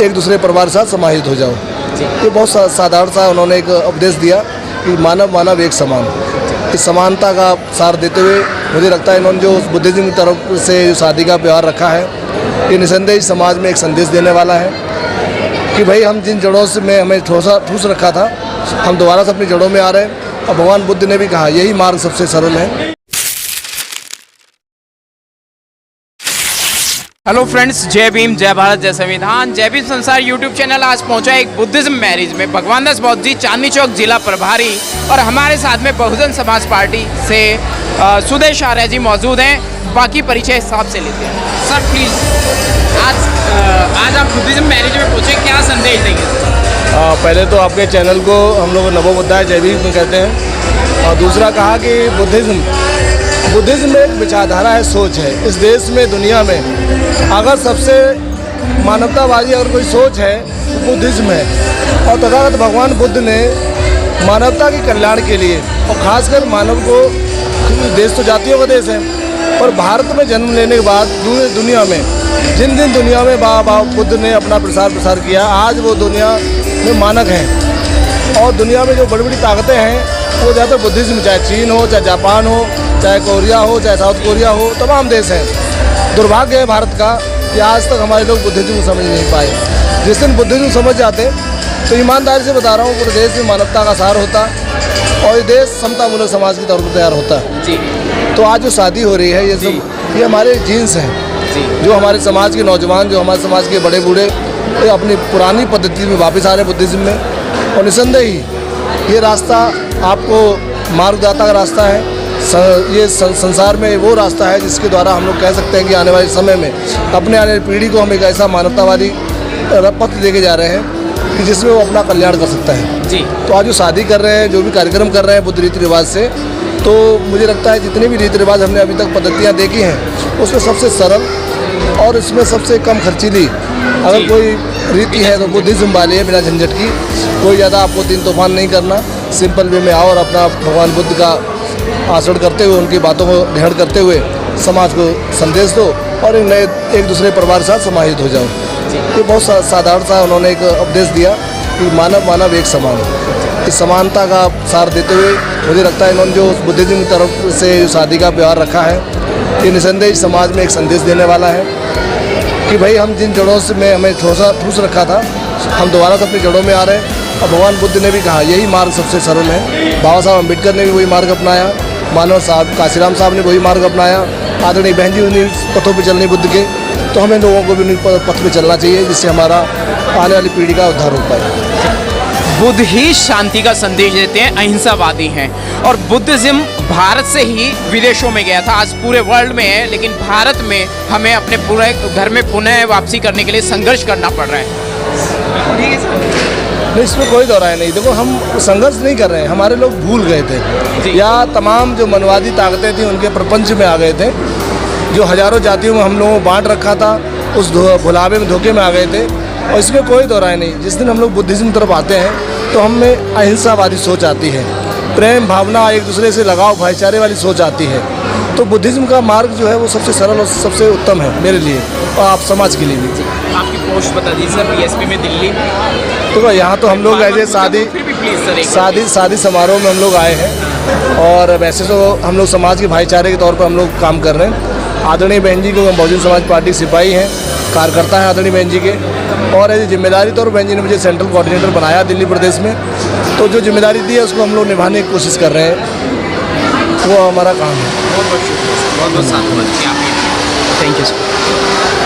एक दूसरे परिवार के साथ समाहित हो जाओ। ये बहुत साधारण सा उन्होंने एक उपदेश दिया कि मानव मानव एक समान। इस समानता का सार देते हुए मुझे लगता है इन्होंने जो बुद्धिज़्म की तरफ से जो शादी का व्यवहार रखा है, ये निसंदेह समाज में एक संदेश देने वाला है कि भाई हम जिन जड़ों से में हमें ठूस रखा था, हम दोबारा से अपनी जड़ों में आ रहे हैं। और भगवान बुद्ध ने भी कहा यही मार्ग सबसे सरल है। हेलो फ्रेंड्स, जय भीम, जय भारत, जय संविधान, जय भीम संसार यूट्यूब चैनल आज पहुंचा एक बुद्धिज्म मैरिज में। भगवान दास बौद्ध जी चांदनी चौक जिला प्रभारी और हमारे साथ में बहुजन समाज पार्टी से सुदेश आर्य जी मौजूद हैं। बाकी परिचय हिसाब से लेते हैं। सर प्लीज़ आज आप बुद्धिज्म मैरिज में पहुंचे, क्या संदेश देंगे? पहले तो आपके चैनल को हम लोग नमो बुद्धाय जय भीम कहते हैं। और दूसरा कहा कि बुद्धिज़्म एक विचारधारा है, सोच है। इस देश में, दुनिया में अगर सबसे मानवतावादी अगर कोई सोच है तो बुद्धिज़्म है। और तथागत भगवान बुद्ध ने मानवता के कल्याण के लिए और ख़ासकर मानव को, देश तो जातियों का देश है, और भारत में जन्म लेने के बाद दुनिया में जिन दुनिया में बाबा बुद्ध ने अपना प्रसार किया, आज वो दुनिया में मानक हैं। और दुनिया में जो बड़ी बड़ी ताकतें हैं वो ज़्यादातर बुद्धिज़्म, चाहे चीन हो, चाहे जापान हो, चाहे कोरिया हो, चाहे साउथ कोरिया हो, तमाम देश हैं। दुर्भाग्य है भारत का कि आज तक हमारे लोग बुद्धिज़्म समझ नहीं पाए। जिस दिन बुद्धिज़्म समझ जाते तो ईमानदारी से बता रहा हूँ, पूरे देश में मानवता का सार होता और ये देश समतामूलक समाज की तौर पर तैयार होता जी। तो आज जो शादी हो रही है, ये सब ये हमारे जीन्स हैं, जो हमारे समाज के नौजवान, जो हमारे समाज के बड़े बूढ़े अपनी पुरानी पद्धति में वापस आ रहे हैं बुद्धिज़्म में। और निसंदेह ही ये रास्ता आपको मार्गदाता का रास्ता है। ये संसार में वो रास्ता है जिसके द्वारा हम लोग कह सकते हैं कि आने वाले समय में अपने आने वाली पीढ़ी को हम एक ऐसा मानवतावादी पथ देके जा रहे हैं कि जिसमें वो अपना कल्याण कर सकता है जी। तो आज जो शादी कर रहे हैं, जो भी कार्यक्रम कर रहे हैं बुद्ध रीति रिवाज से, तो मुझे लगता है जितने भी रीति रिवाज हमने अभी तक पद्धतियाँ देखी हैं उसमें सबसे सरल और इसमें सबसे कम खर्चीली अगर कोई रीति है तो बुद्धिज़्म वाली है। बिना झंझट की, कोई ज़्यादा आपको दिन तूफान नहीं करना, सिंपल वे में आओ और अपना भगवान बुद्ध का आचरण करते हुए, उनकी बातों को ग्रहण करते हुए समाज को संदेश दो और एक दूसरे परिवार के साथ समाहित हो जाओ। ये बहुत साधारण सा उन्होंने एक उपदेश दिया कि मानव मानव एक समान। इस समानता का सार देते हुए मुझे लगता है इन्होंने जो बुद्धिज़्म की तरफ से जो शादी का व्यवहार रखा है, ये निसंदेह समाज में एक संदेश देने वाला है कि भाई हम जिन जड़ों से में हमें ठूस रखा था, हम दोबारा से अपनी जड़ों में आ रहे हैं। और भगवान बुद्ध ने भी कहा यही मार्ग सबसे सरल है। बाबा साहब अम्बेडकर ने भी वही मार्ग अपनाया, मानव साहब काशीराम साहब ने वही मार्ग अपनाया, आदरणीय बहन जी उन्हीं पथों पर चलने बुद्ध के। तो हमें लोगों को भी उन्हीं पथ पर चलना चाहिए जिससे हमारा आने वाली पीढ़ी का उद्धार हो पाए। बुद्ध ही शांति का संदेश देते हैं, अहिंसावादी हैं। और बुद्धिज्म भारत से ही विदेशों में गया था, आज पूरे वर्ल्ड में है, लेकिन भारत में हमें अपने पूरे घर में पुनः वापसी करने के लिए संघर्ष करना पड़ रहा है। ठीक है सर, नहीं, इसमें कोई दोहराय नहीं। देखो, हम संघर्ष नहीं कर रहे हैं, हमारे लोग भूल गए थे या तमाम जो मनवादी ताकतें थी उनके प्रपंच में आ गए थे, जो हजारों जातियों में हम लोगों को बांट रखा था, उस भुलावे में, धोखे में आ गए थे। और इसमें कोई दोहराय नहीं। जिस दिन हम लोग बुद्धिज़्म तरफ आते हैं तो हमें अहिंसावादी सोच आती है, प्रेम भावना, एक दूसरे से लगाव, भाईचारे वाली सोच आती है। तो बुद्धिज़्म का मार्ग जो है वो सबसे सरल और सबसे उत्तम है मेरे लिए और आप समाज के लिए भी। आपकी पोस्ट बता दीजिए सर, बीएसपी में दिल्ली। तो यहाँ तो हम लोग ऐसे शादी समारोह में हम लोग आए हैं और वैसे तो हम लोग समाज के भाईचारे के तौर पर हम लोग काम कर रहे हैं। आदरणीय बहन जी को, बहुजन समाज पार्टी सिपाही हैं, कार्यकर्ता हैं आदरणीय बहन जी के, और ऐसी जिम्मेदारी तौर पर बहन जी ने मुझे सेंट्रल कोऑर्डिनेटर बनाया दिल्ली प्रदेश में। तो जो जिम्मेदारी दी है उसको हम लोग निभाने की कोशिश कर रहे हैं, वो हमारा काम है। बहुत बहुत शुक्रिया, बहुत बहुत साधुवाद। Thank you sir.